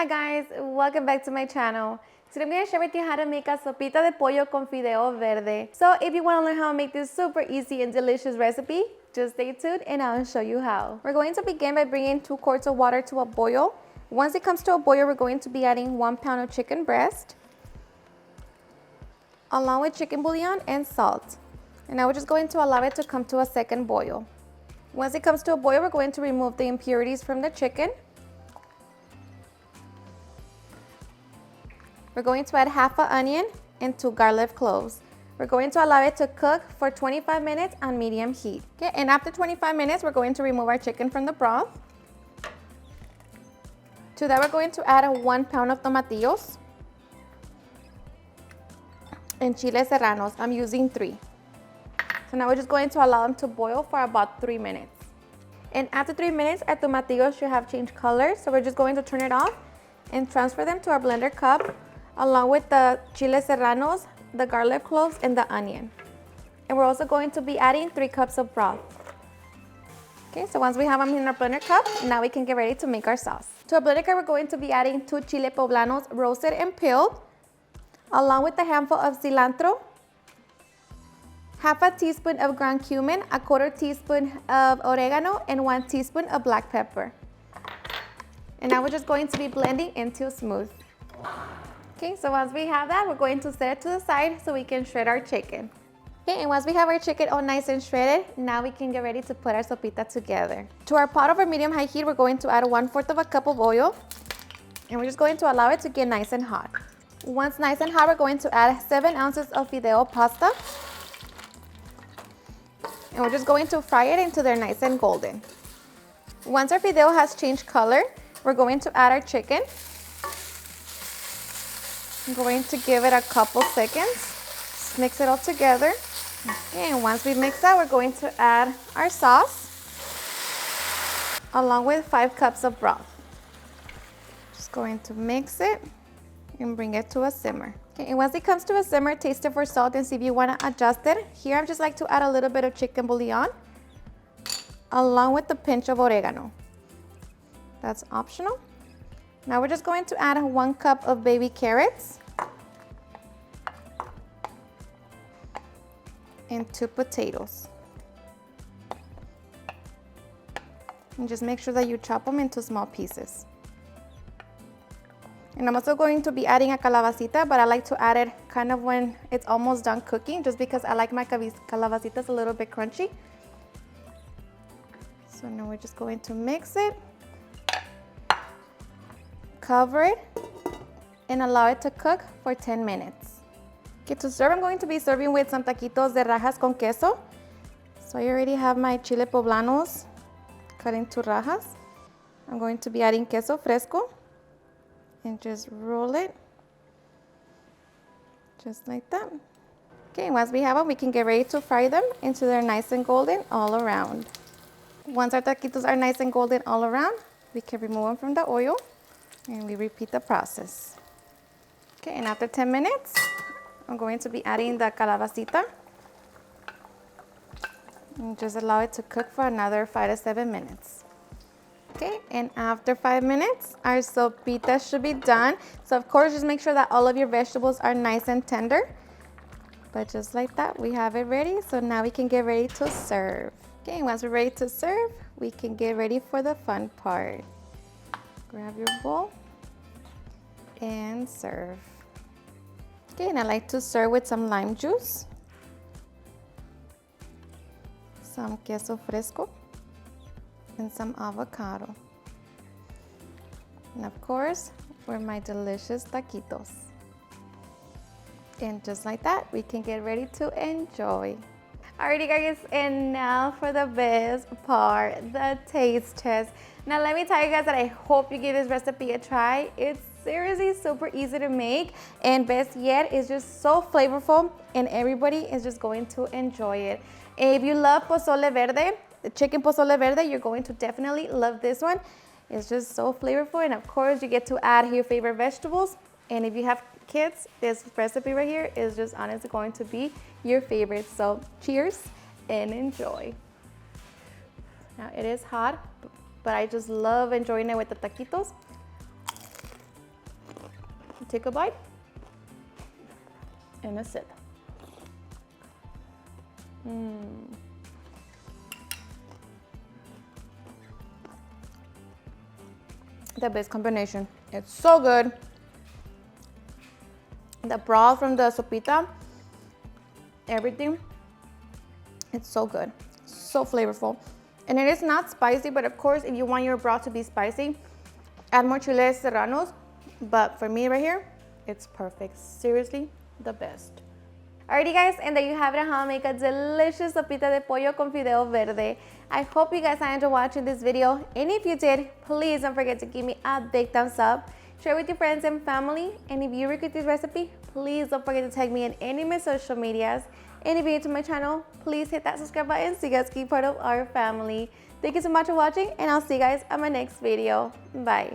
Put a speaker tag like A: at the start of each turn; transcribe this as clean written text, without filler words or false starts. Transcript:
A: Hi guys, welcome back to my channel. Today I'm going to share with you how to make a sopita de pollo con fideo verde. So if you want to learn how to make this super easy and delicious recipe, just stay tuned and I'll show you how. We're going to begin by bringing 2 quarts of water to a boil. Once it comes to a boil, we're going to be adding 1 pound of chicken breast, along with chicken bouillon and salt. And now we're just going to allow it to come to a second boil. Once it comes to a boil, we're going to remove the impurities from the chicken. We're going to add half an onion and 2 garlic cloves. We're going to allow it to cook for 25 minutes on medium heat. Okay, and after 25 minutes, we're going to remove our chicken from the broth. To that, we're going to add 1 pound of tomatillos and chile serranos. I'm using 3. So now we're just going to allow them to boil for about 3 minutes. And after 3 minutes, our tomatillos should have changed color. So we're just going to turn it off and transfer them to our blender cup, along with the chile serranos, the garlic cloves, and the onion. And we're also going to be adding 3 cups of broth. Okay, so once we have them in our blender cup, now we can get ready to make our sauce. To our blender cup, we're going to be adding 2 chile poblanos roasted and peeled, along with a handful of cilantro, half a teaspoon of ground cumin, a 1/4 teaspoon of oregano, and 1 teaspoon of black pepper. And now we're just going to be blending until smooth. Okay, so once we have that, we're going to set it to the side so we can shred our chicken. Okay, and once we have our chicken all nice and shredded, now we can get ready to put our sopita together. To our pot over medium-high heat, we're going to add 1/4 cup of oil, and we're just going to allow it to get nice and hot. Once nice and hot, we're going to add 7 ounces of fideo pasta, and we're just going to fry it until they're nice and golden. Once our fideo has changed color, we're going to add our chicken. I'm going to give it a couple seconds. Just mix it all together. Okay, and once we mix that, we're going to add our sauce, along with 5 cups of broth. Just going to mix it and bring it to a simmer. Okay, and once it comes to a simmer, taste it for salt and see if you want to adjust it. Here, I just like to add a little bit of chicken bouillon, along with a pinch of oregano. That's optional. Now we're just going to add 1 cup of baby carrots and 2 potatoes. And just make sure that you chop them into small pieces. And I'm also going to be adding a calabacita, but I like to add it kind of when it's almost done cooking, just because I like my calabacitas a little bit crunchy. So now we're just going to mix it, cover it, and allow it to cook for 10 minutes. Okay, to serve, I'm going to be serving with some taquitos de rajas con queso. So I already have my chile poblanos cut into rajas. I'm going to be adding queso fresco and just roll it just like that. Okay, once we have them, we can get ready to fry them until they're nice and golden all around. Once our taquitos are nice and golden all around, we can remove them from the oil. And we repeat the process. Okay, and after 10 minutes, I'm going to be adding the calabacita. And just allow it to cook for another 5 to 7 minutes. Okay, and after 5 minutes, our sopita should be done. So of course, just make sure that all of your vegetables are nice and tender. But just like that, we have it ready. So now we can get ready to serve. Okay, and once we're ready to serve, we can get ready for the fun part. Grab your bowl and serve. Okay, and I like to serve with some lime juice, some queso fresco, and some avocado. And of course, for my delicious taquitos. And just like that, we can get ready to enjoy. Alrighty guys, and now for the best part, the taste test. Now let me tell you guys that I hope you give this recipe a try. It's seriously super easy to make, and best yet, it's just so flavorful and everybody is just going to enjoy it. If you love pozole verde, the chicken pozole verde, you're going to definitely love this one. It's just so flavorful, and of course you get to add your favorite vegetables. And if you have kids, this recipe right here is just honestly going to be your favorite. So cheers and enjoy. Now it is hot, but I just love enjoying it with the taquitos. Take a bite and a sip. The best combination. It's so good. The broth from the sopita, everything, it's so good, so flavorful. And it is not spicy, but of course, if you want your broth to be spicy, add more chiles serranos. But for me right here, it's perfect. Seriously, the best. Alrighty guys, and there you have it on how to make a delicious sopita de pollo con fideo verde. I hope you guys enjoyed watching this video, and if you did, please don't forget to give me a big thumbs up. Share with your friends and family, and if you regret this recipe, please don't forget to tag me in any of my social medias. And if you're new to my channel, please hit that subscribe button so you guys can be part of our family. Thank you so much for watching, and I'll see you guys on my next video. Bye.